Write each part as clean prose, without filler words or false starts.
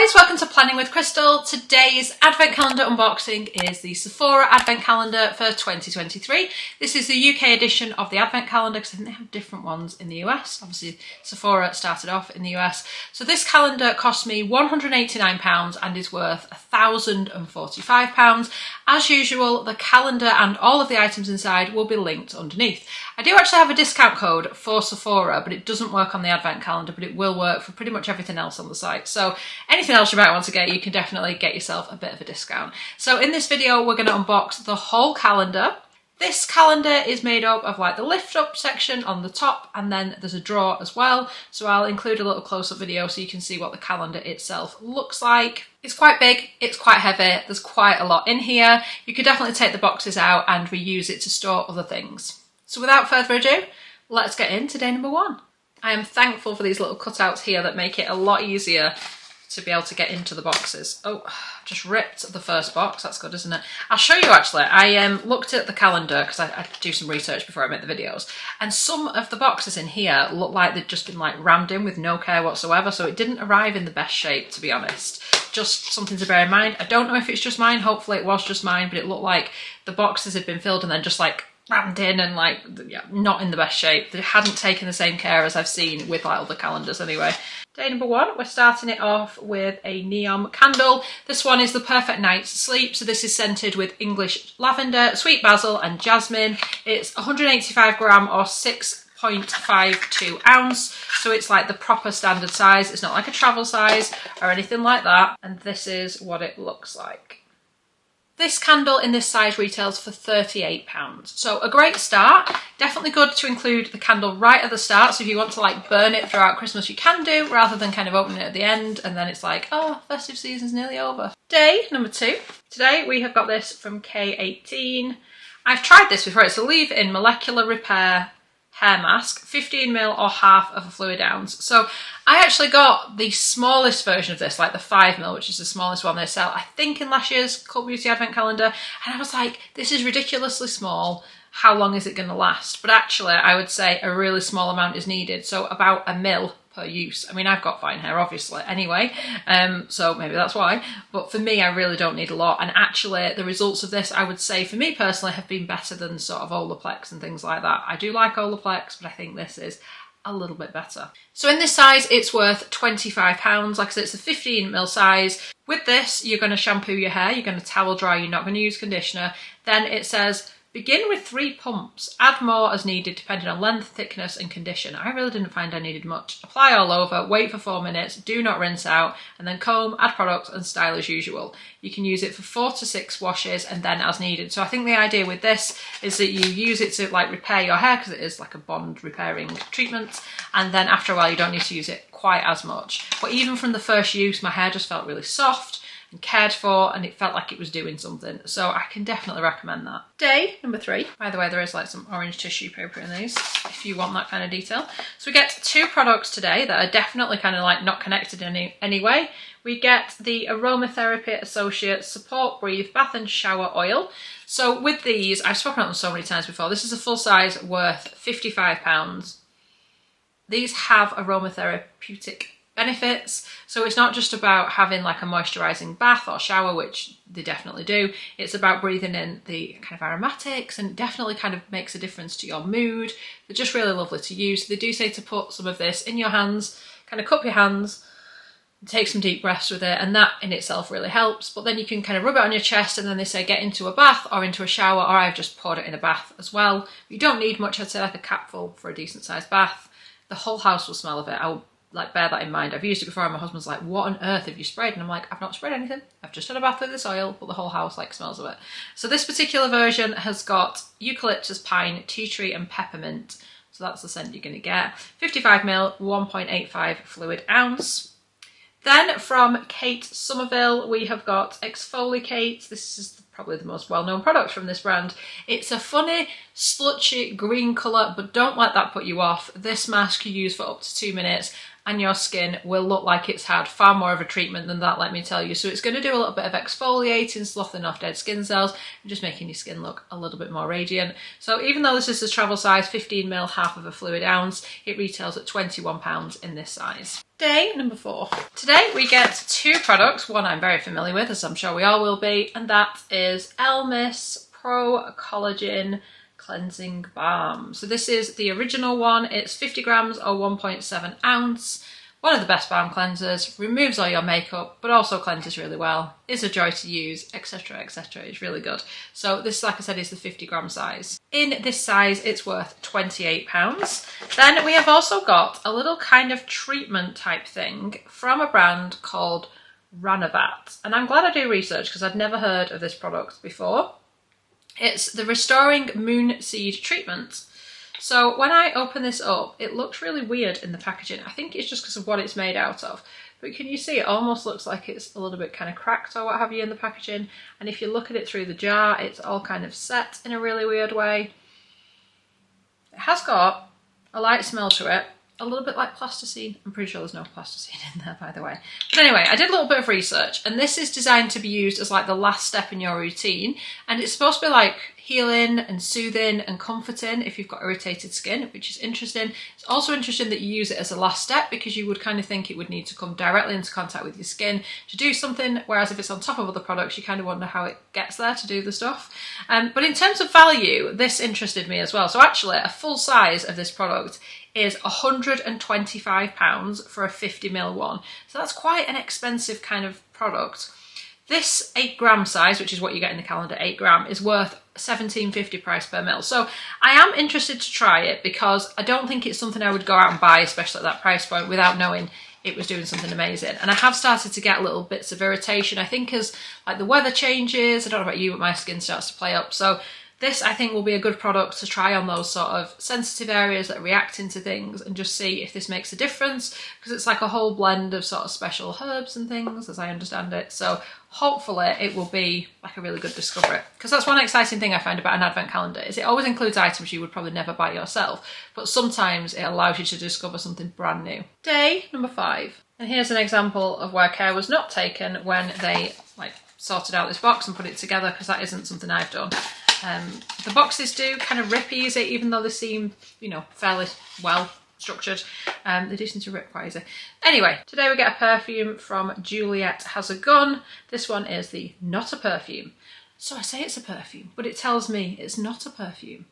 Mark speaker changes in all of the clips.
Speaker 1: guys, welcome to Planning with Crystal. Today's advent calendar unboxing is the Sephora advent calendar for 2023. This is the UK edition of the advent calendar because I think they have different ones in the US. Obviously Sephora started off in the US. So this calendar cost me £189 and is worth £1,045. As usual, the calendar and all of the items inside will be linked underneath. I do actually have a discount code for Sephora, but it doesn't work on the advent calendar, but it will work for pretty much everything else on the site. So anything else you might want to get, you can definitely get yourself a bit of a discount. So in this video, we're going to unbox the whole calendar. This calendar is made up of like the lift up section on the top, and then there's a drawer as well. So I'll include a little close-up video so you can see what the calendar itself looks like. It's quite big, it's quite heavy, there's quite a lot in here. You could definitely take the boxes out and reuse it to store other things. So without further ado, let's get into day number one. I am thankful for these little cutouts here that make it a lot easier to be able to get into the boxes. Oh, just ripped the first box. That's good, isn't it? I'll show you actually. I looked at the calendar because I do some research before I make the videos, and some of the boxes in here look like they've just been like rammed in with no care whatsoever, so it didn't arrive in the best shape, to be honest. Just something to bear in mind. I don't know if it's just mine. Hopefully it was just mine, but it looked like the boxes had been filled and then just like rammed in and like, yeah, not in the best shape. They hadn't taken the same care as I've seen with like other calendars anyway. Day number one, we're starting it off with a neon candle. This one is the perfect night's sleep. So this is scented with English lavender, sweet basil and jasmine. It's 185 gram or 6.52 ounce. So it's like the proper standard size. It's not like a travel size or anything like that. And this is what it looks like. This candle in this size retails for £38. So a great start. Definitely good to include the candle right at the start. So if you want to like burn it throughout Christmas, you can do, rather than kind of opening it at the end and then it's like, oh, festive season's nearly over. Day number two. Today we have got this from K18. I've tried this before. It's a leave-in molecular repair hair mask, 15ml or half of a fluid ounce. So I actually got the smallest version of this, like the 5ml, which is the smallest one they sell, I think in last year's Cult Beauty Advent Calendar. And I was like, this is ridiculously small. How long is it going to last? But actually, I would say a really small amount is needed. So about a ml per use. I mean, I've got fine hair, obviously, anyway, so maybe that's why. But for me, I really don't need a lot. And actually, the results of this, I would say, for me personally, have been better than sort of Olaplex and things like that. I do like Olaplex, but I think this is a little bit better. So in this size, it's worth £25. Like I said, it's a 15ml size. With this, you're going to shampoo your hair, you're going to towel dry, you're not going to use conditioner. Then it says, begin with 3 pumps. Add more as needed depending on length, thickness and condition. I really didn't find I needed much. Apply all over, wait for 4 minutes, do not rinse out, and then comb, add product and style as usual. You can use it for 4 to 6 washes and then as needed. So I think the idea with this is that you use it to like repair your hair because it is like a bond repairing treatment. And then after a while, you don't need to use it quite as much. But even from the first use, my hair just felt really soft and cared for, and it felt like it was doing something. So I can definitely recommend that. Day number 3. By the way, there is like some orange tissue paper in these if you want that kind of detail. So we get 2 products today that are definitely kind of like not connected in any way. We get the Aromatherapy Associates Support Breathe Bath and Shower Oil. So with these, I've spoken about them so many times before. This is a full size worth £55. These have aromatherapeutic benefits. So it's not just about having like a moisturising bath or shower, which they definitely do. It's about breathing in the kind of aromatics, and definitely kind of makes a difference to your mood. They're just really lovely to use. They do say to put some of this in your hands, kind of cup your hands, take some deep breaths with it, and that in itself really helps. But then you can kind of rub it on your chest, and then they say get into a bath or into a shower, or I've just poured it in a bath as well. You don't need much. I'd say like a capful for a decent sized bath. The whole house will smell of it. I'll like bear that in mind. I've used it before and my husband's like, what on earth have you sprayed? And I'm like, I've not sprayed anything. I've just had a bath with this oil, but the whole house like smells of it. So this particular version has got eucalyptus, pine, tea tree and peppermint. So that's the scent you're going to get. 55ml, 1.85 fluid ounce. Then from Kate Somerville, we have got Exfoliate. This is probably the most well-known product from this brand. It's a funny, splotchy green colour, but don't let that put you off. This mask you use for up to 2 minutes, and your skin will look like it's had far more of a treatment than that, let me tell you. So it's going to do a little bit of exfoliating, sloughing off dead skin cells, and just making your skin look a little bit more radiant. So even though this is a travel size, 15ml, half of a fluid ounce, it retails at £21 in this size. Day number 4. Today we get 2 products, one I'm very familiar with, as I'm sure we all will be, and that is Elmis Pro Collagen Cleansing Balm. So this is the original one. It's 50 grams or 1.7 ounce. One of the best balm cleansers, removes all your makeup, but also cleanses really well, is a joy to use, etc, etc. It's really good. So this, like I said, is the 50 gram size. In this size, it's worth £28. Then we have also got a little kind of treatment type thing from a brand called Ranavat. And I'm glad I do research because I'd never heard of this product before. It's the Restoring Moon Seed Treatment. So when I open this up, it looks really weird in the packaging. I think it's just because of what it's made out of. But can you see it almost looks like it's a little bit kind of cracked or what have you in the packaging. And if you look at it through the jar, it's all kind of set in a really weird way. It has got a light smell to it. A little bit like plasticine. I'm pretty sure there's no plasticine in there, by the way. But anyway, I did a little bit of research, and this is designed to be used as like the last step in your routine, and it's supposed to be like healing and soothing and comforting if you've got irritated skin, which is interesting. It's also interesting that you use it as a last step because you would kind of think it would need to come directly into contact with your skin to do something, whereas if it's on top of other products, you kind of wonder how it gets there to do the stuff. But in terms of value, this interested me as well. So actually, a full size of this product is £125 for a 50ml one. So that's quite an expensive kind of product. This 8 gram size, which is what you get in the calendar, 8 gram, is worth £17.50 price per ml. So I am interested to try it because I don't think it's something I would go out and buy, especially at that price point, without knowing it was doing something amazing. And I have started to get little bits of irritation, I think, as like the weather changes. I don't know about you, but my skin starts to play up. So this, I think, will be a good product to try on those sort of sensitive areas that are reacting to things and just see if this makes a difference, because it's like a whole blend of sort of special herbs and things, as I understand it. So hopefully it will be like a really good discovery, because that's one exciting thing I find about an advent calendar is it always includes items you would probably never buy yourself, but sometimes it allows you to discover something brand new. Day number 5. And here's an example of where care was not taken when they like sorted out this box and put it together, because that isn't something I've done. The boxes do kind of rip easy, even though they seem, you know, fairly well structured. They do seem to rip quite easy. Anyway, today we get a perfume from Juliet Has a Gun. This one is the Not a Perfume. So I say it's a perfume, but it tells me it's not a perfume.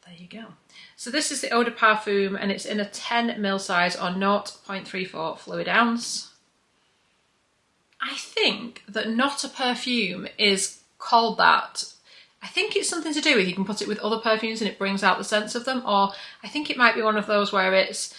Speaker 1: There you go. So this is the Eau de Parfum, and it's in a 10ml size or 0.34 fluid ounce. I think that Not a Perfume is called that. I think it's something to do with you can put it with other perfumes and it brings out the scents of them, or I think it might be one of those where it's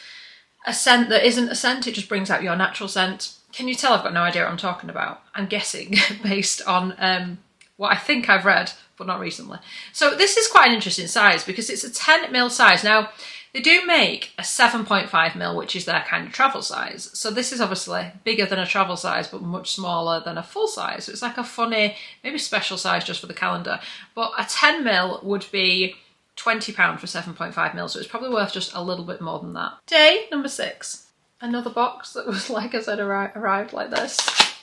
Speaker 1: a scent that isn't a scent, it just brings out your natural scent. Can you tell I've got no idea what I'm talking about? I'm guessing based on what I think I've read, but not recently. So this is quite an interesting size because it's a 10ml size. Now, they do make a 7.5ml, which is their kind of travel size. So this is obviously bigger than a travel size, but much smaller than a full size. So it's like a funny, maybe special size just for the calendar. But a 10ml would be £20 for 7.5ml, so it's probably worth just a little bit more than that. Day number 6. Another box that was, like I said, arrived like this.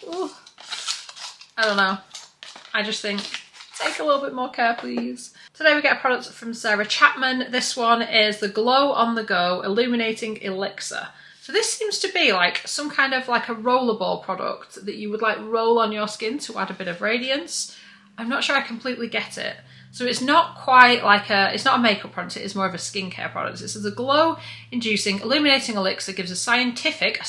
Speaker 1: Ooh. I don't know. I just think, take a little bit more care, please. Today we get a product from Sarah Chapman. This one is the Glow on the Go Illuminating Elixir. So this seems to be like some kind of like a rollerball product that you would like roll on your skin to add a bit of radiance. I'm not sure I completely get it. So it's not quite like it's not a makeup product, it is more of a skincare product. It says the glow inducing illuminating elixir gives a scientific,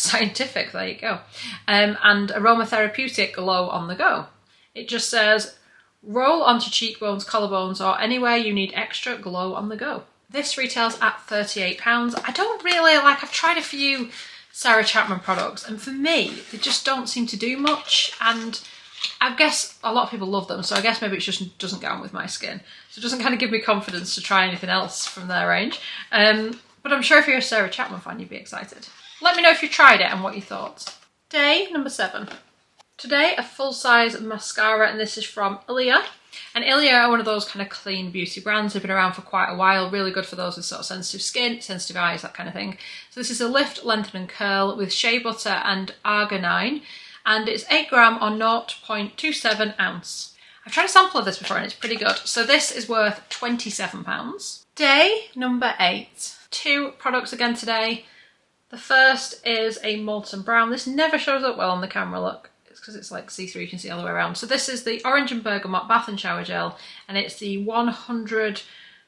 Speaker 1: there you go, and aromatherapeutic glow on the go. It just says, roll onto cheekbones, collarbones, or anywhere you need extra glow on the go. This retails at £38. I don't really like, I've tried a few Sarah Chapman products, and for me, they just don't seem to do much, and I guess a lot of people love them, so I guess maybe it just doesn't get on with my skin. So it doesn't kind of give me confidence to try anything else from their range. But I'm sure if you're a Sarah Chapman fan, you'd be excited. Let me know if you tried it and what you thought. Day number 7. Today, a full-size mascara, and this is from Ilia. And Ilia are one of those kind of clean beauty brands. They've been around for quite a while, really good for those with sort of sensitive skin, sensitive eyes, that kind of thing. So this is a lift, lengthen and curl with shea butter and arginine, and it's 8 gram or 0.27 ounce. I've tried a sample of this before and it's pretty good. So this is worth £27. Day number 8. 2 products again today. The first is a molten brown. This never shows up well on the camera, look. It's because it's like see-through, you can see all the way around. So this is the Orange and Bergamot Bath and Shower Gel, and it's the 100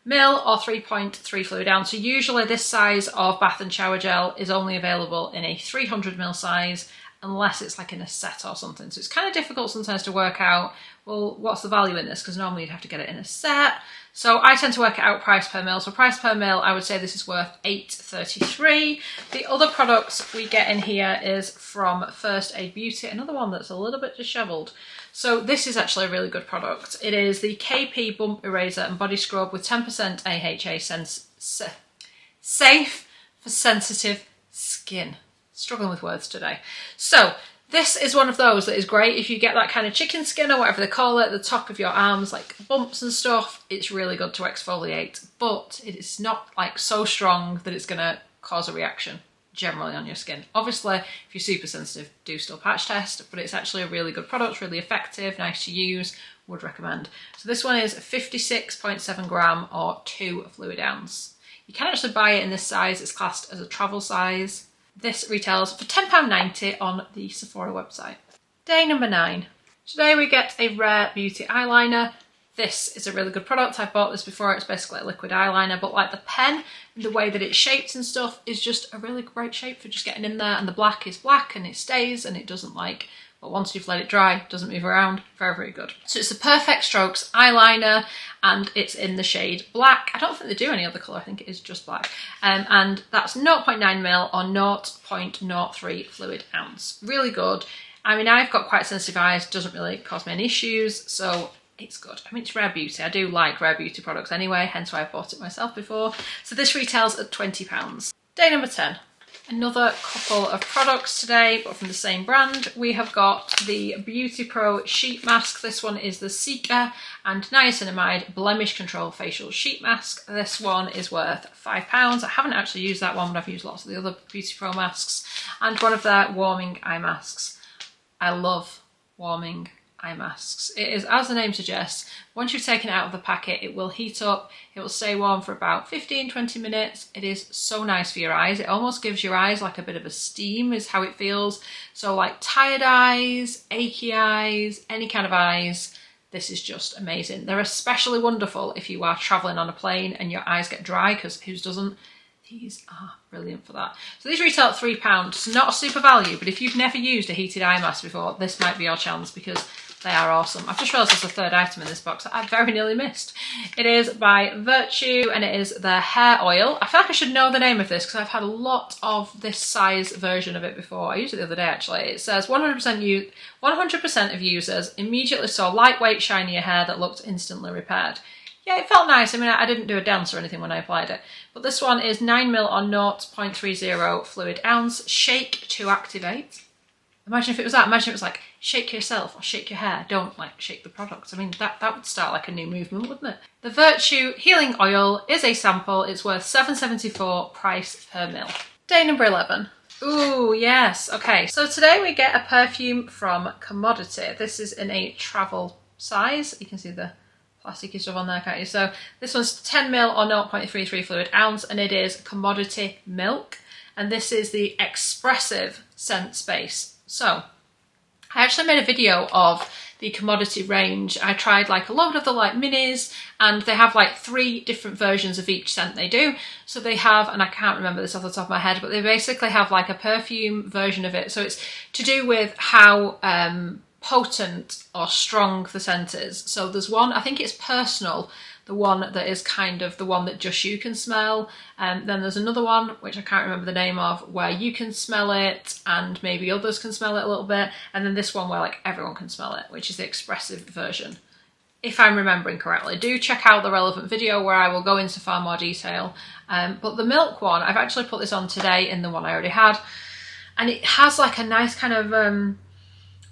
Speaker 1: ml or 3.3 fluid ounce. So usually this size of bath and shower gel is only available in a 300 ml size, unless it's like in a set or something. So it's kind of difficult sometimes to work out, well, what's the value in this? Because normally you'd have to get it in a set. So I tend to work it out price per mil. So price per mil, I would say this is worth $8.33. The other products we get in here is from First Aid Beauty, another one that's a little bit dishevelled. So this is actually a really good product. It is the KP Bump Eraser and Body Scrub with 10% AHA safe for sensitive skin. Struggling with words today. So this is one of those that is great if you get that kind of chicken skin or whatever they call it at the top of your arms, like bumps and stuff. It's really good to exfoliate, but it is not like so strong that it's going to cause a reaction generally on your skin. Obviously, if you're super sensitive, do still patch test, but it's actually a really good product, really effective, nice to use, would recommend. So this one is 56.7 gram or 2 fluid ounce. You can actually buy it in this size. It's classed as a travel size. This retails for £10.90 on the Sephora website. Day number 9. Today we get a Rare Beauty eyeliner. This is a really good product. I've bought this before. It's basically a liquid eyeliner, but like the pen, the way that it's shaped and stuff is just a really great shape for just getting in there. And the black is black and it stays and it doesn't like, but once you've let it dry, it doesn't move around. Very, very good. So it's a Perfect Strokes eyeliner and it's in the shade black. I don't think they do any other colour. I think it is just black. And that's 0.9ml or 0.03 fluid ounce. Really good. I mean, I've got quite sensitive eyes. Doesn't really cause me any issues. So it's good. I mean, it's Rare Beauty. I do like Rare Beauty products anyway, hence why I've bought it myself before. So this retails at £20. Day number 10. Another couple of products today, but from the same brand. We have got the Beauty Pro Sheet Mask. This one is the Cica and Niacinamide Blemish Control Facial Sheet Mask. This one is worth £5. I haven't actually used that one, but I've used lots of the other Beauty Pro masks. And one of their warming eye masks. I love warming eye masks. It is, as the name suggests, once you've taken it out of the packet, it will heat up, it will stay warm for about 15-20 minutes. It is so nice for your eyes. It almost gives your eyes like a bit of a steam is how it feels. So like tired eyes, achy eyes, any kind of eyes, this is just amazing. They're especially wonderful if you are traveling on a plane and your eyes get dry, because whose doesn't? These are brilliant for that. So these retail at £3. So not a super value, but if you've never used a heated eye mask before, this might be your chance because they are awesome. I've just realised there's a third item in this box that I very nearly missed. It is by Virtue and it is their hair oil. I feel like I should know the name of this because I've had a lot of this size version of it before. I used it the other day actually. It says 100% of users immediately saw lightweight, shinier hair that looked instantly repaired. Yeah, it felt nice. I mean, I didn't do a dance or anything when I applied it. But this one is 9ml or 0.30 fluid ounce. Shake to activate. Imagine if it was that. Imagine if it was like, shake yourself or shake your hair. Don't like shake the product. I mean, that would start like a new movement, wouldn't it? The Virtue Healing Oil is a sample. It's worth $7.74 price per mil. Day number 11. Ooh, yes. Okay, so today we get a perfume from Commodity. This is in a travel size. You can see the plasticky stuff on there, can't you? So this one's 10ml or 0.33 fluid ounce and it is Commodity Milk. And this is the Expressive Scent Space. So I actually made a video of the Commodity range. I tried like a load of the like minis and they have like 3 different versions of each scent they do. So they have, and I can't remember this off the top of my head, but they basically have like a perfume version of it. So it's to do with how potent or strong the scent is. So there's one, I think it's Personal, the one that is kind of the one that just you can smell. Then there's another one, which I can't remember the name of, where you can smell it and maybe others can smell it a little bit. And then this one where like everyone can smell it, which is the expressive version. If I'm remembering correctly, do check out the relevant video where I will go into far more detail. But the milk one, I've actually put this on today in the one I already had. And it has like a nice kind of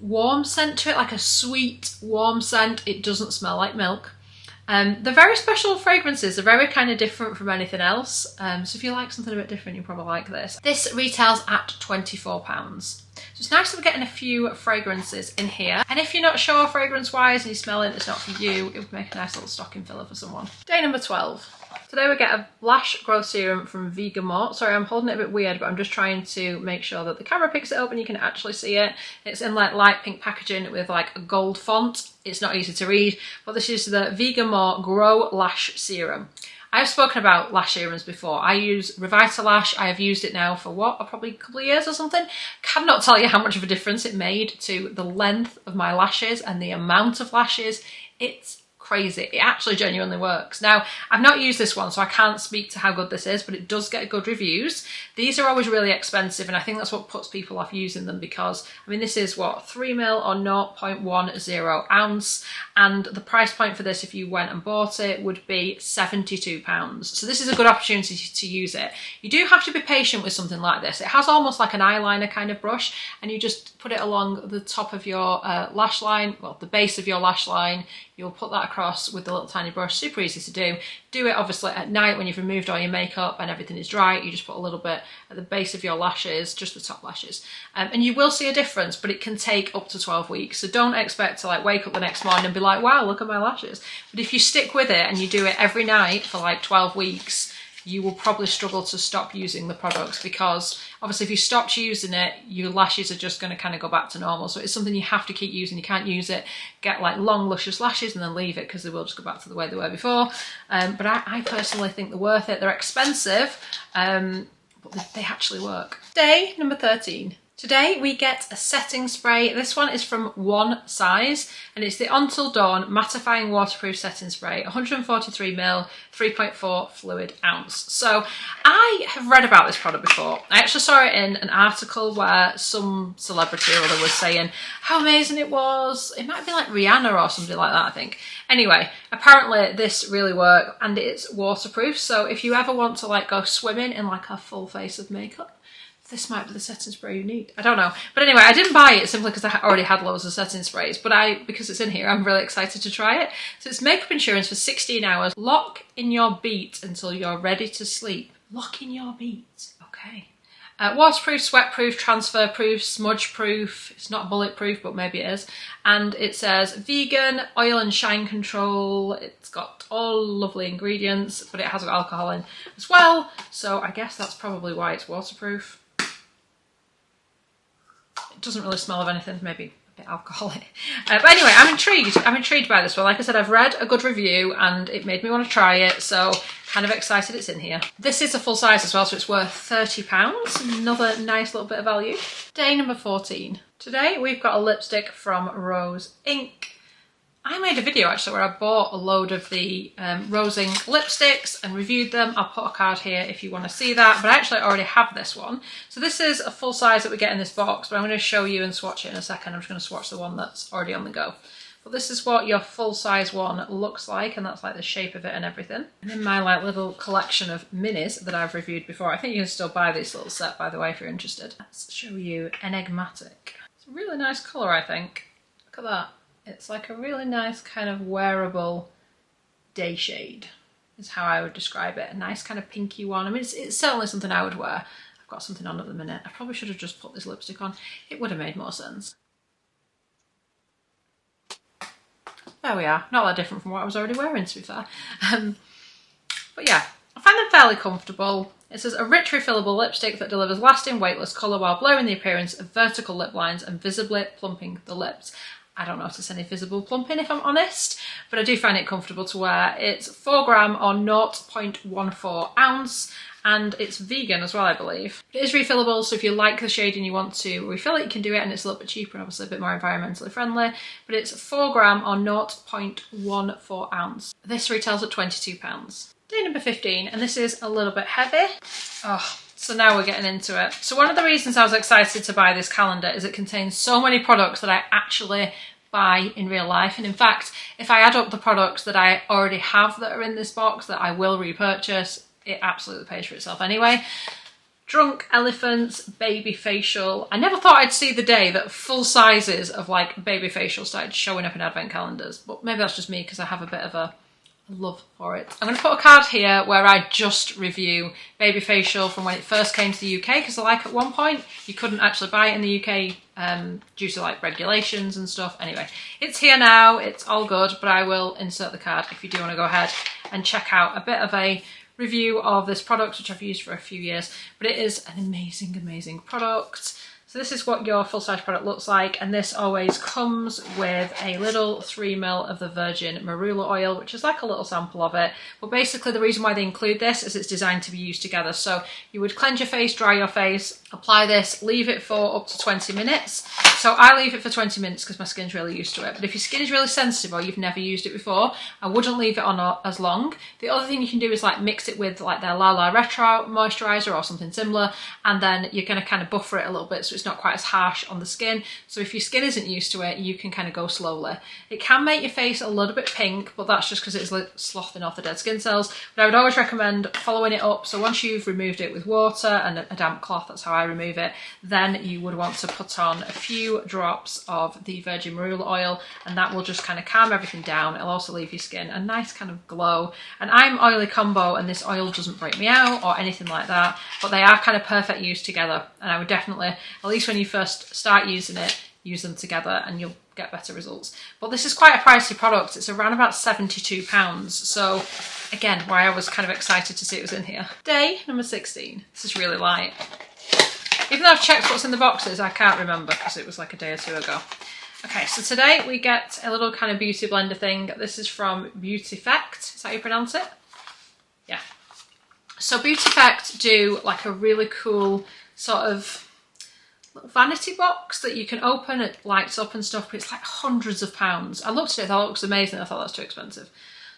Speaker 1: warm scent to it, like a sweet, warm scent. It doesn't smell like milk. They're very special fragrances. They're very kind of different from anything else. So if you like something a bit different, you'll probably like this. This retails at £24. So it's nice that we're getting a few fragrances in here. And if you're not sure fragrance-wise and you smell it, it's not for you, it would make a nice little stocking filler for someone. Day number 12. Today we get a Lash Growth Serum from Vegan. Sorry, I'm holding it a bit weird, but I'm just trying to make sure that the camera picks it up and you can actually see it. It's in like light pink packaging with like a gold font. It's not easy to read, but this is the Vegan Grow Lash Serum. I've spoken about lash serums before. I use Revitalash. I have used it now for what, probably a couple of years or something. Cannot tell you how much of a difference it made to the length of my lashes and the amount of lashes. It's crazy. It actually genuinely works. Now, I've not used this one, so I can't speak to how good this is, but it does get good reviews. These are always really expensive, and I think that's what puts people off using them because, I mean, this is what, 3ml or 0.10 ounce, and the price point for this, if you went and bought it, would be £72. So this is a good opportunity to use it. You do have to be patient with something like this. It has almost like an eyeliner kind of brush, and you just put it along the top of your lash line, well, the base of your lash line. You'll put that across with the little tiny brush, super easy to do. Do it obviously at night when you've removed all your makeup and everything is dry. You just put a little bit at the base of your lashes, just the top lashes. And you will see a difference, but it can take up to 12 weeks. So don't expect to like wake up the next morning and be like, wow, look at my lashes. But if you stick with it and you do it every night for like 12 weeks, you will probably struggle to stop using the products because obviously if you stopped using it, your lashes are just going to kind of go back to normal. So it's something you have to keep using. You can't use it, get like long luscious lashes and then leave it because they will just go back to the way they were before. But I personally think they're worth it. They're expensive, but they actually work. Day number 13. Today we get a setting spray. This one is from One Size and it's the Until Dawn Mattifying Waterproof Setting Spray, 143ml, 3.4 fluid ounce. So I have read about this product before. I actually saw it in an article where some celebrity or other was saying how amazing it was. It might have been like Rihanna or something like that, I think. Anyway, apparently this really worked and it's waterproof. So if you ever want to like go swimming in like a full face of makeup, this might be the setting spray you need. I don't know. But anyway, I didn't buy it simply because I already had loads of setting sprays. But because it's in here, I'm really excited to try it. So it's makeup insurance for 16 hours. Lock in your beat until you're ready to sleep. Lock in your beat. Okay. Waterproof, sweatproof, transfer-proof, smudge-proof. It's not bulletproof, but maybe it is. And it says vegan, oil and shine control. It's got all lovely ingredients, but it has got alcohol in as well. So I guess that's probably why it's waterproof. It doesn't really smell of anything, maybe a bit alcoholic. But anyway, I'm intrigued. I'm intrigued by this one. Like I said, I've read a good review and it made me want to try it. So kind of excited it's in here. This is a full size as well, so it's worth £30. Another nice little bit of value. Day number 14. Today we've got a lipstick from Rose Inc. I made a video actually where I bought a load of the Rose Inc lipsticks and reviewed them. I'll put a card here if you want to see that, but I actually already have this one. So this is a full size that we get in this box, but I'm going to show you and swatch it in a second. I'm just going to swatch the one that's already on the go. But this is what your full size one looks like, and that's like the shape of it and everything. And in my like little collection of minis that I've reviewed before, I think you can still buy this little set by the way if you're interested. Let's show you Enigmatic. It's a really nice colour, I think. Look at that. It's like a really nice kind of wearable day shade is how I would describe it. A nice kind of pinky one. I mean, it's certainly something I would wear. I've got something on at the minute. I probably should have just put this lipstick on. It would have made more sense. There we are. Not that different from what I was already wearing, to be fair. But yeah, I find them fairly comfortable. It says a rich refillable lipstick that delivers lasting weightless colour while blurring the appearance of vertical lip lines and visibly plumping the lips. I don't notice any visible plumping if I'm honest, but I do find it comfortable to wear. It's 4 gram or 0.14 ounce and it's vegan as well, I believe. It is refillable, so if you like the shade and you want to refill it, you can do it, and it's a little bit cheaper and obviously a bit more environmentally friendly, but it's 4 gram or 0.14 ounce. This retails at £22. Day number 15, and this is a little bit heavy. Oh. So now we're getting into it. So one of the reasons I was excited to buy this calendar is it contains so many products that I actually buy in real life. And in fact, if I add up the products that I already have that are in this box that I will repurchase, it absolutely pays for itself anyway. Drunk Elephants Baby Facial. I never thought I'd see the day that full sizes of like baby facial started showing up in advent calendars, but maybe that's just me because I have a bit of a love for it. I'm going to put a card here where I just review baby facial from when it first came to the UK, because like at one point you couldn't actually buy it in the UK due to like regulations and stuff. Anyway, it's here now, it's all good, but I will insert the card if you do want to go ahead and check out a bit of a review of this product, which I've used for a few years, but it is an amazing, amazing product. So this is what your full-size product looks like, and this always comes with a little 3 ml of the virgin marula oil, which is like a little sample of it. But basically the reason why they include this is it's designed to be used together. So you would cleanse your face, dry your face, apply this, leave it for up to 20 minutes. So I leave it for 20 minutes because my skin's really used to it. But if your skin is really sensitive or you've never used it before, I wouldn't leave it on as long. The other thing you can do is like mix it with like their La La Retro moisturizer or something similar, and then you're going to kind of buffer it a little bit so it's not quite as harsh on the skin. So if your skin isn't used to it, you can kind of go slowly. It can make your face a little bit pink, but that's just because it's like sloughing off the dead skin cells. But I would always recommend following it up. So once you've removed it with water and a damp cloth, that's how I remove it, then you would want to put on a few drops of the virgin marula oil, and that will just kind of calm everything down. It'll also leave your skin a nice kind of glow. And I'm oily combo, and this oil doesn't break me out or anything like that, but they are kind of perfect used together. And I would definitely, at least when you first start using it, use them together and you'll get better results. But this is quite a pricey product. It's around about £72. So again, why I was kind of excited to see it was in here. Day number 16. This is really light. Even though I've checked what's in the boxes, I can't remember because it was like a day or two ago. Okay, so today we get a little kind of beauty blender thing. This is from Beauty Effect. Is that how you pronounce it? Yeah. So Beauty Effect do like a really cool sort of little vanity box that you can open. It lights up and stuff, but it's like hundreds of pounds. I looked at it, I thought it looks amazing. I thought that's too expensive.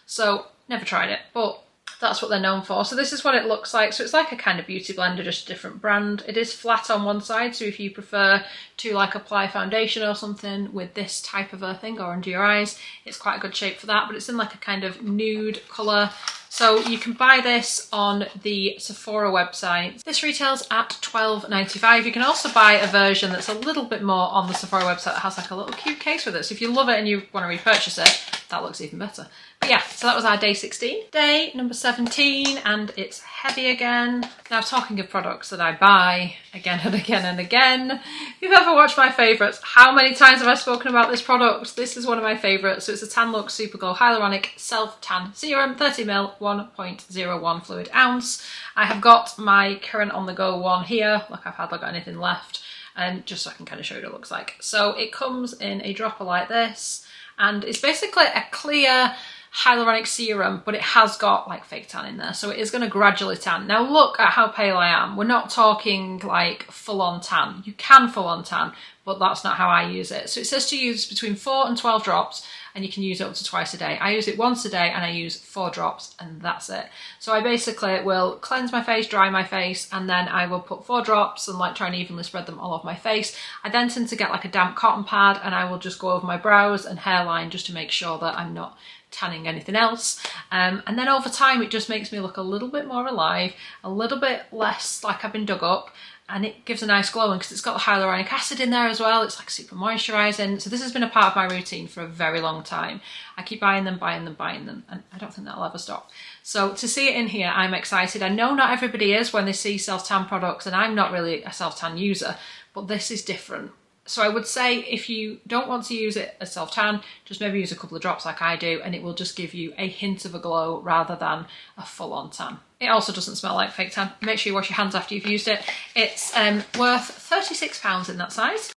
Speaker 1: So never tried it, but that's what they're known for. So this is what it looks like. So it's like a kind of beauty blender, just a different brand. It is flat on one side, so if you prefer to like apply foundation or something with this type of a thing or under your eyes, it's quite a good shape for that. But it's in like a kind of nude colour. So you can buy this on the Sephora website. This retails at £12.95. You can also buy a version that's a little bit more on the Sephora website that has like a little cute case with it. So if you love it and you want to repurchase it, that looks even better. But yeah, so that was our day 16. Day number 17, and it's heavy again. Now, talking of products that I buy again and again and again, if you've ever watched my favourites, how many times have I spoken about this product? This is one of my favourites. So it's a Tan Luxe Super Glow Hyaluronic Self Tan Serum, 30ml, 1.01 fluid ounce. I have got my current on the go one here. Look, I've hardly got anything left, and just so I can kind of show you what it looks like. So it comes in a dropper like this, and it's basically a clear hyaluronic serum, but it has got like fake tan in there, so it is going to gradually tan. Now look at how pale I am. We're not talking like full-on tan. You can full-on tan, but that's not how I use it. So it says to use between 4 and 12 drops, and you can use it up to twice a day. I use it once a day and I use 4 drops, and that's it. So I basically will cleanse my face, dry my face, and then I will put 4 drops and like try and evenly spread them all over my face. I then tend to get like a damp cotton pad, and I will just go over my brows and hairline just to make sure that I'm not tanning anything else, and then over time it just makes me look a little bit more alive, a little bit less like I've been dug up, and it gives a nice glow, because it's got the hyaluronic acid in there as well. It's like super moisturising. So this has been a part of my routine for a very long time. I keep buying them, and I don't think that'll ever stop. So to see it in here, I'm excited. I know not everybody is when they see self-tan products, and I'm not really a self-tan user, but this is different. So I would say if you don't want to use it as self-tan, just maybe use a couple of drops like I do, and it will just give you a hint of a glow rather than a full-on tan. It also doesn't smell like fake tan. Make sure you wash your hands after you've used it. It's worth £36 in that size.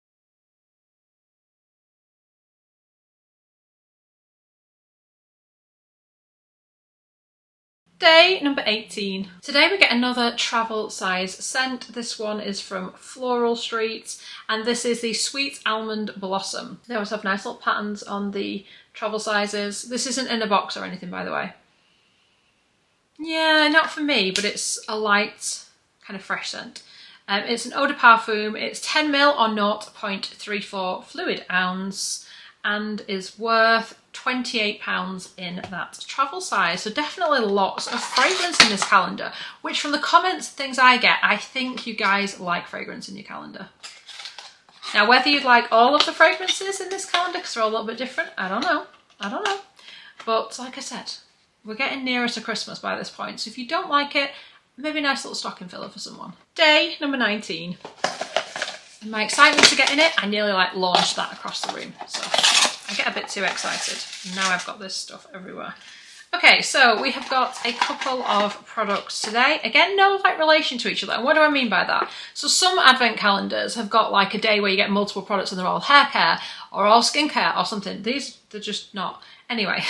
Speaker 1: Day number 18. Today we get another travel size scent. This one is from Floral Street, and this is the Sweet Almond Blossom. They always have nice little patterns on the travel sizes. This isn't in a box or anything, by the way. Yeah, not for me, but it's a light, kind of fresh scent. It's an eau de parfum. It's 10ml or 0.34 fluid ounce. and is worth £28 in that travel size. So definitely lots of fragrance in this calendar, which from the comments, things I get, I think you guys like fragrance in your calendar. Now, whether you'd like all of the fragrances in this calendar, because they're all a little bit different, I don't know. But like I said, we're getting nearer to Christmas by this point. So if you don't like it, maybe a nice little stocking filler for someone. Day number 19. And my excitement to getting it, I nearly like launched that across the room. So I get a bit too excited. Now I've got this stuff everywhere. Okay, so we have got a couple of products today. Again, no like relation to each other. And what do I mean by that? So some advent calendars have got like a day where you get multiple products and they're all hair care or all skincare or something. These, they're just not. Anyway,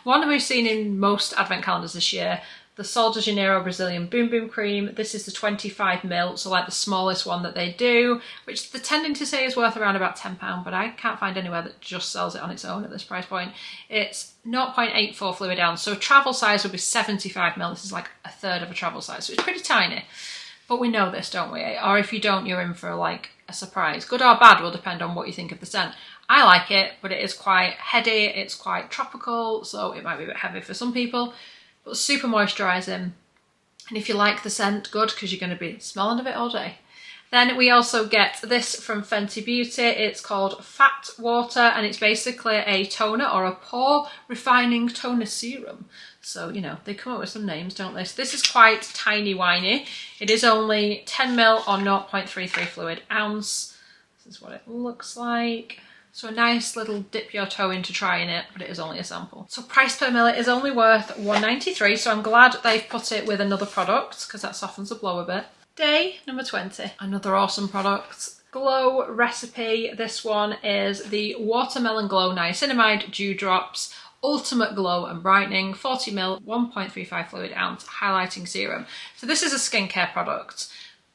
Speaker 1: one we've seen in most advent calendars this year, the Sol de Janeiro Brazilian Boom Boom Cream. This is the 25ml, so like the smallest one that they do, which they're tending to say is worth around about £10, but I can't find anywhere that just sells it on its own at this price point. It's 0.84 fluid ounce, so travel size would be 75ml. This is like a third of a travel size, so it's pretty tiny. But we know this, don't we? Or if you don't, you're in for like a surprise. Good or bad will depend on what you think of the scent. I like it, but it is quite heady, it's quite tropical, so it might be a bit heavy for some people. But super moisturising, and if you like the scent, good, because you're going to be smelling of it all day. Then we also get this from Fenty Beauty. It's called Fat Water, and it's basically a toner or a pore refining toner serum. So, you know, they come up with some names, don't they? So this is quite tiny whiny. It is only 10ml or 0.33 fluid ounce. This is what it looks like. So a nice little dip your toe into trying it, but it is only a sample. So price per ml is only worth £1.93, so I'm glad they've put it with another product because that softens the blow a bit. Day number 20, another awesome product. Glow Recipe. This one is the Watermelon Glow Niacinamide Dew Drops Ultimate Glow and Brightening 40ml 1.35 fluid ounce highlighting serum. So this is a skincare product,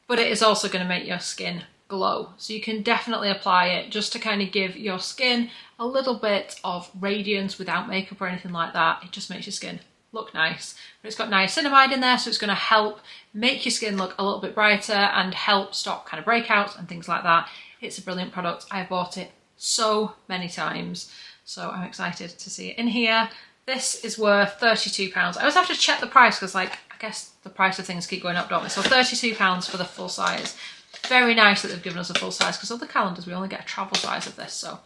Speaker 1: but it is also going to make your skin glow. So you can definitely apply it just to kind of give your skin a little bit of radiance without makeup or anything like that. It just makes your skin look nice. But it's got niacinamide in there, so it's going to help make your skin look a little bit brighter and help stop kind of breakouts and things like that. It's a brilliant product. I've bought it so many times, so I'm excited to see it in here. This is worth £32. I always have to check the price because, like, I guess the price of things keep going up, don't they? So £32 for the full size. Very nice that they've given us a full size because other calendars we only get a travel size of this, so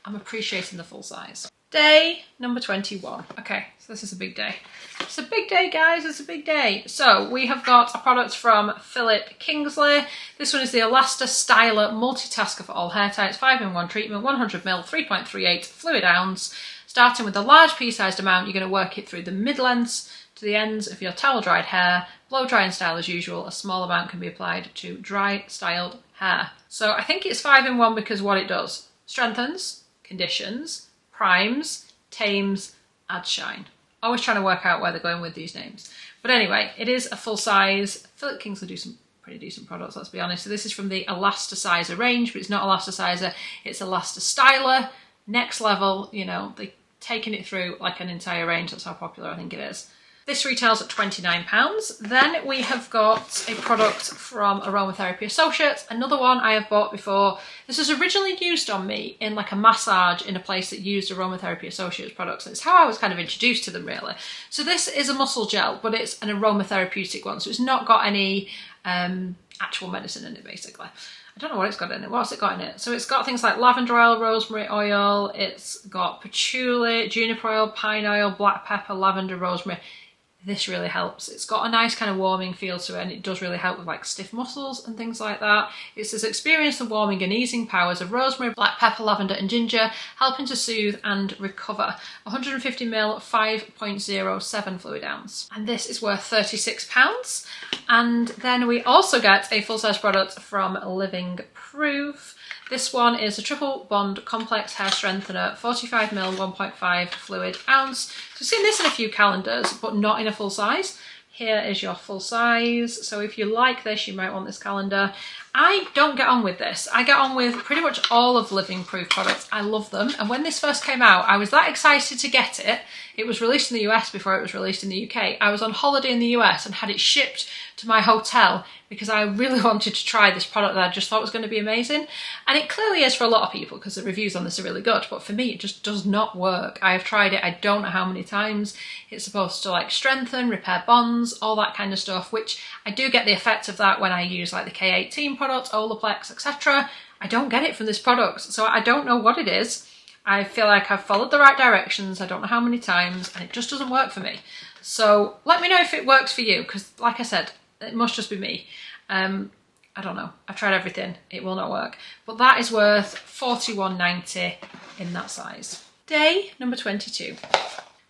Speaker 1: I'm appreciating the full size. Day number 21. Okay, so this is a big day. It's a big day, guys, it's a big day. So we have got a product from Philip Kingsley. This one is the Elasta Styler Multitasker for all hair types, 5-in-1 treatment, 100ml, 3.38 fluid ounce. Starting with a large pea-sized amount, you're going to work it through the mid-lengths to the ends of your towel-dried hair. Blow dry and style as usual. A small amount can be applied to dry styled hair. So I think it's 5-in-1 because what it does: strengthens, conditions, primes, tames, adds shine. Always trying to work out where they're going with these names. But anyway, it is a full size. Philip Kingsley do some pretty decent products, let's be honest. So this is from the Elasticizer range, but it's not Elasticizer, it's Elastistyler. Next level, you know, they're taking it through like an entire range. That's how popular I think it is. This retails at £29. Then we have got a product from Aromatherapy Associates, another one I have bought before. This was originally used on me in like a massage in a place that used Aromatherapy Associates products. It's how I was kind of introduced to them, really. So this is a muscle gel, but it's an aromatherapeutic one, so it's not got any actual medicine in it, basically. I don't know what it's got in it. What's it got in it? So it's got things like lavender oil, rosemary oil, it's got patchouli, juniper oil, pine oil, black pepper, lavender, rosemary. This really helps. It's got a nice kind of warming feel to it, and it does really help with like stiff muscles and things like that. It says experience the warming and easing powers of rosemary, black pepper, lavender and ginger, helping to soothe and recover. 150ml, 5.07 fluid ounce. And this is worth £36. And then we also get a full-size product from Living Proof. This one is a triple bond complex hair strengthener, 45ml, 1.5 fluid ounce. So we've seen this in a few calendars, but not in a full size. Here is your full size. So if you like this, you might want this calendar. I don't get on with this. I get on with pretty much all of Living Proof products. I love them. And when this first came out, I was that excited to get it. It was released in the US before it was released in the UK. I was on holiday in the US and had it shipped to my hotel because I really wanted to try this product that I just thought was going to be amazing. And it clearly is for a lot of people because the reviews on this are really good. But for me, it just does not work. I have tried it, I don't know how many times. It's supposed to like strengthen, repair bonds, all that kind of stuff, which I do get the effect of that when I use like the K18 products, Olaplex, etc. I don't get it from this product, so I don't know what it is. I feel like I've followed the right directions, I don't know how many times, and it just doesn't work for me. So let me know if it works for you, because like I said, it must just be me. I don't know, I've tried everything, it will not work. But that is worth $41.90 in that size. Day number 22.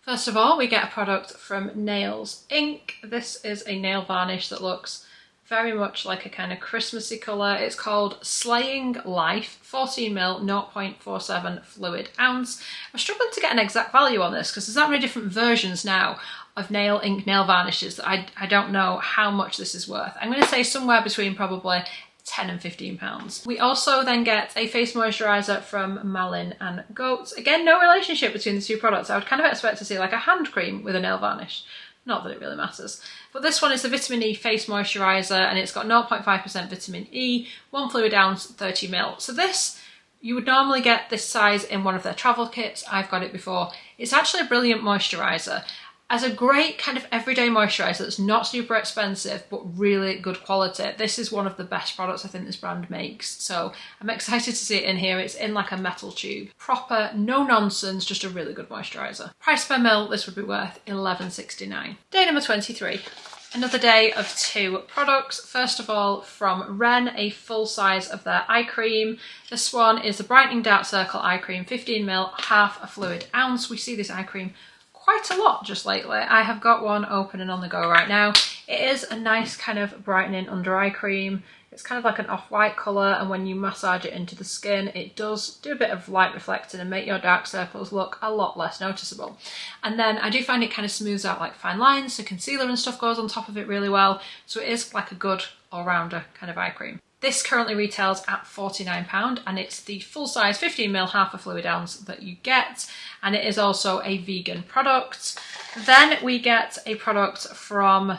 Speaker 1: First of all, we get a product from Nails Inc. This is a nail varnish that looks very much like a kind of Christmassy colour. It's called Slaying Life, 14ml, 0.47 fluid ounce. I'm struggling to get an exact value on this because there's that many different versions now of Nail Inc nail varnishes that I don't know how much this is worth. I'm going to say somewhere between probably £10 and £15. We also then get a face moisturiser from Malin and Goats. Again, no relationship between the two products. I would kind of expect to see like a hand cream with a nail varnish. Not that it really matters. But this one is the Vitamin E Face Moisturiser and it's got 0.5% Vitamin E, 1 fluid ounce, 30ml. So this, you would normally get this size in one of their travel kits. I've got it before. It's actually a brilliant moisturiser. As a great kind of everyday moisturiser that's not super expensive but really good quality, this is one of the best products I think this brand makes. So I'm excited to see it in here. It's in like a metal tube. Proper, no nonsense, just a really good moisturiser. Price per mil, this would be worth $11.69. Day number 23. Another day of 2 products. First of all, from Ren, a full size of their eye cream. This one is the Brightening Dark Circle eye cream, 15ml, half a fluid ounce. We see this eye cream quite a lot just lately. I have got one open and on the go right now. It is a nice kind of brightening under eye cream. It's kind of like an off-white colour, and when you massage it into the skin, it does do a bit of light reflecting and make your dark circles look a lot less noticeable. And then I do find it kind of smooths out like fine lines, so concealer and stuff goes on top of it really well. So it is like a good all-rounder kind of eye cream. This currently retails at £49 and it's the full size 15ml, half a fluid ounce that you get, and it is also a vegan product. Then we get a product from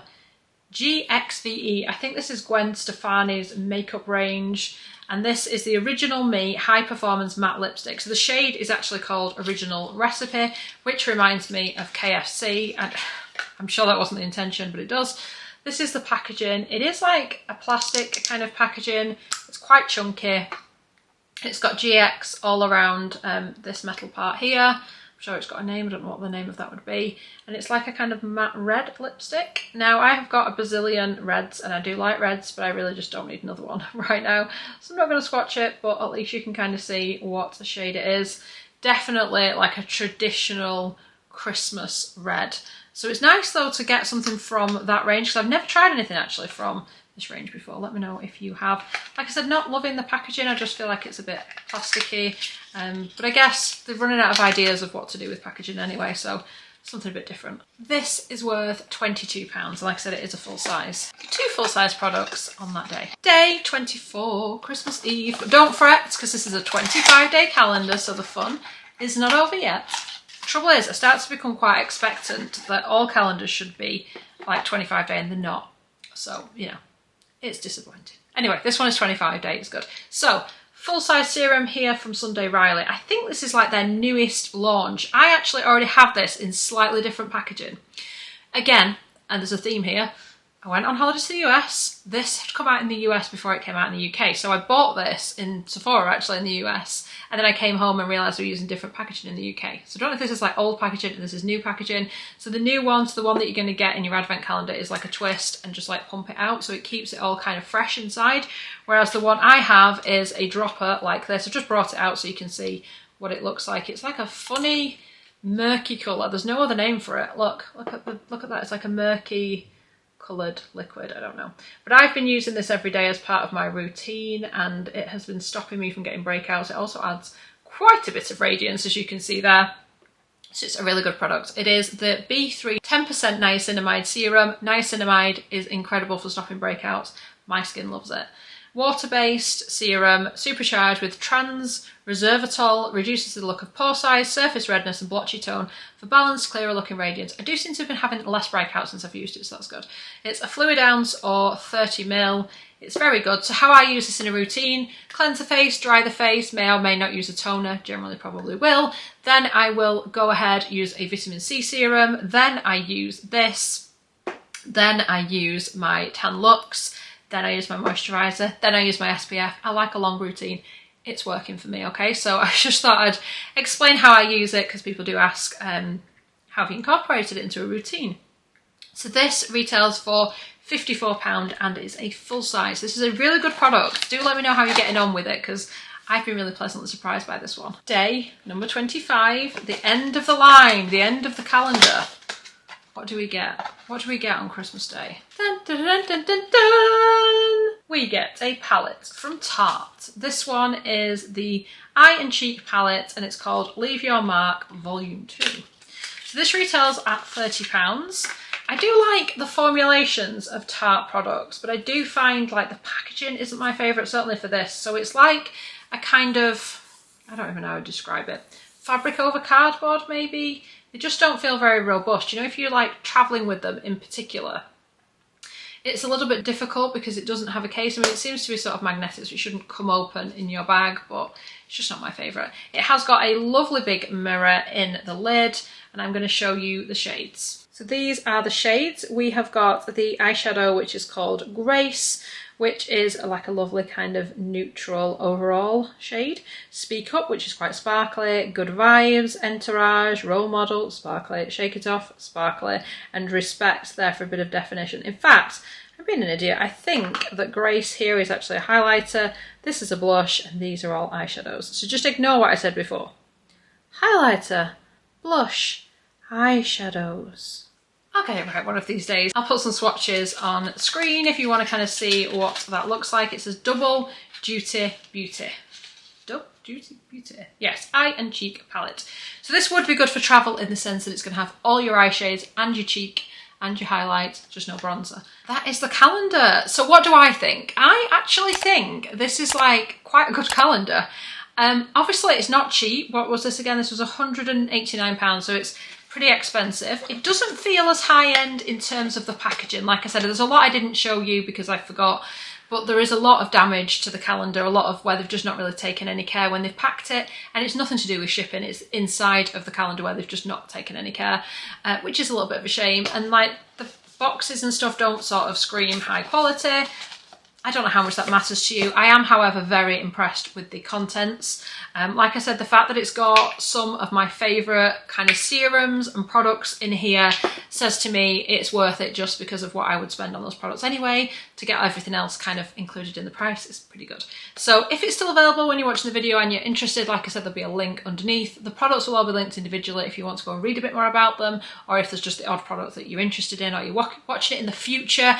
Speaker 1: GXVE. I think this is Gwen Stefani's makeup range, and this is the Original Me High Performance Matte Lipstick. So the shade is actually called Original Recipe, which reminds me of KFC, and I'm sure that wasn't the intention, but it does. This is the packaging. It is like a plastic kind of packaging. It's quite chunky. It's got GX all around this metal part here. I'm sure it's got a name. I don't know what the name of that would be. And it's like a kind of matte red lipstick. Now, I have got a bazillion reds and I do like reds, but I really just don't need another one right now. So I'm not going to swatch it, but at least you can kind of see what shade it is. Definitely like a traditional Christmas red. So it's nice though to get something from that range, because I've never tried anything actually from this range before. Let me know if you have. Like I said, not loving the packaging. I just feel like it's a bit plasticky. But I guess they're running out of ideas of what to do with packaging anyway, so something a bit different. This is worth £22, and like I said, it is a full size. 2 full-size products on that day. Day 24, Christmas Eve. But don't fret, because this is a 25-day calendar, so the fun is not over yet. Trouble is, I start to become quite expectant that all calendars should be like 25 day and they're not. So, you know, it's disappointing. Anyway, this one is 25 day, it's good. So, full-size serum here from Sunday Riley. I think this is like their newest launch. I actually already have this in slightly different packaging. Again, and there's a theme here, I went on holiday to the US. This had come out in the US before it came out in the UK. So I bought this in Sephora actually in the US. And then I came home and realised we were using different packaging in the UK. So I don't know if this is like old packaging and this is new packaging. So the new one, so the one that you're going to get in your advent calendar, is like a twist and just like pump it out. So it keeps it all kind of fresh inside. Whereas the one I have is a dropper like this. I just brought it out so you can see what it looks like. It's like a funny murky colour. There's no other name for it. Look at that. It's like a murky coloured liquid, I don't know. But I've been using this every day as part of my routine and it has been stopping me from getting breakouts. It also adds quite a bit of radiance, as you can see there. So it's a really good product. It is the B3 10% niacinamide serum. Niacinamide is incredible for stopping breakouts. My skin loves it. Water-based serum, supercharged with trans resveratrol, reduces the look of pore size, surface redness and blotchy tone for balanced, clearer looking radiance. I do seem to have been having less breakouts since I've used it, so that's good. It's a fluid ounce or 30ml. It's very good. So how I use this in a routine: cleanse the face, dry the face, may or may not use a toner, generally probably will. Then I will go ahead, use a vitamin C serum, then I use this, then I use my Tan Lux, then I use my moisturiser, then I use my SPF. I like a long routine. It's working for me, okay? So I just thought I'd explain how I use it, because people do ask, how have you incorporated it into a routine? So this retails for £54 and is a full size. This is a really good product. Do let me know how you're getting on with it, because I've been really pleasantly surprised by this one. Day number 25, the end of the line, the end of the calendar. What do we get? What do we get on Christmas Day? Dun, dun, dun, dun, dun, dun. We get a palette from Tarte. This one is the Eye and Cheek palette, and it's called Leave Your Mark Volume 2. So this retails at £30. I do like the formulations of Tarte products, but I do find like the packaging isn't my favourite, certainly for this. So it's like a kind of, I don't even know how to describe it, fabric over cardboard maybe. They just don't feel very robust. You know, if you're like travelling with them in particular, it's a little bit difficult because it doesn't have a case. I mean, it seems to be sort of magnetic, so it shouldn't come open in your bag, but it's just not my favourite. It has got a lovely big mirror in the lid, and I'm going to show you the shades. So these are the shades. We have got the eyeshadow, which is called Grace, which is like a lovely kind of neutral overall shade. Speak Up, which is quite sparkly. Good Vibes, Entourage, Role Model, sparkly. Shake It Off, sparkly. And Respect, there for a bit of definition. In fact, I'm being an idiot. I think that Grace here is actually a highlighter. This is a blush, and these are all eyeshadows. So just ignore what I said before. Highlighter, blush, eyeshadows. Okay, right, one of these days I'll put some swatches on screen if you want to kind of see what that looks like. It says Double Duty Beauty. Double Duty Beauty. Yes, Eye and Cheek palette. So this would be good for travel in the sense that it's going to have all your eye shades and your cheek and your highlight, just no bronzer. That is the calendar. So what do I think? I actually think this is like quite a good calendar. Obviously it's not cheap. What was this again? This was £189, so it's pretty expensive. It doesn't feel as high-end in terms of the packaging. Like I said, there's a lot I didn't show you because I forgot, but there is a lot of damage to the calendar, a lot of where they've just not really taken any care when they've packed it, and it's nothing to do with shipping, it's inside of the calendar where they've just not taken any care, which is a little bit of a shame. And like the boxes and stuff don't sort of scream high quality. I don't know how much that matters to you. I am, however, very impressed with the contents. Like I said, the fact that it's got some of my favourite kind of serums and products in here says to me it's worth it just because of what I would spend on those products anyway. To get everything else kind of included in the price is pretty good. So if it's still available when you're watching the video and you're interested, like I said, there'll be a link underneath. The products will all be linked individually if you want to go and read a bit more about them, or if there's just the odd product that you're interested in, or you're watching it in the future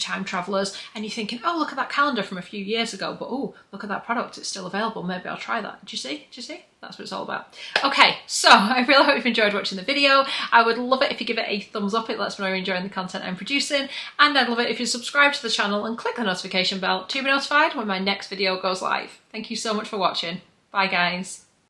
Speaker 1: time travellers, and you're thinking, oh, look at that calendar from a few years ago, but oh, look at that product, it's still available, maybe I'll try that. Do you see? Do you see? That's what it's all about. Okay, so I really hope you've enjoyed watching the video. I would love it if you give it a thumbs up. It lets me know you're enjoying the content I'm producing, and I'd love it if you subscribe to the channel and click the notification bell to be notified when my next video goes live. Thank you so much for watching. Bye guys.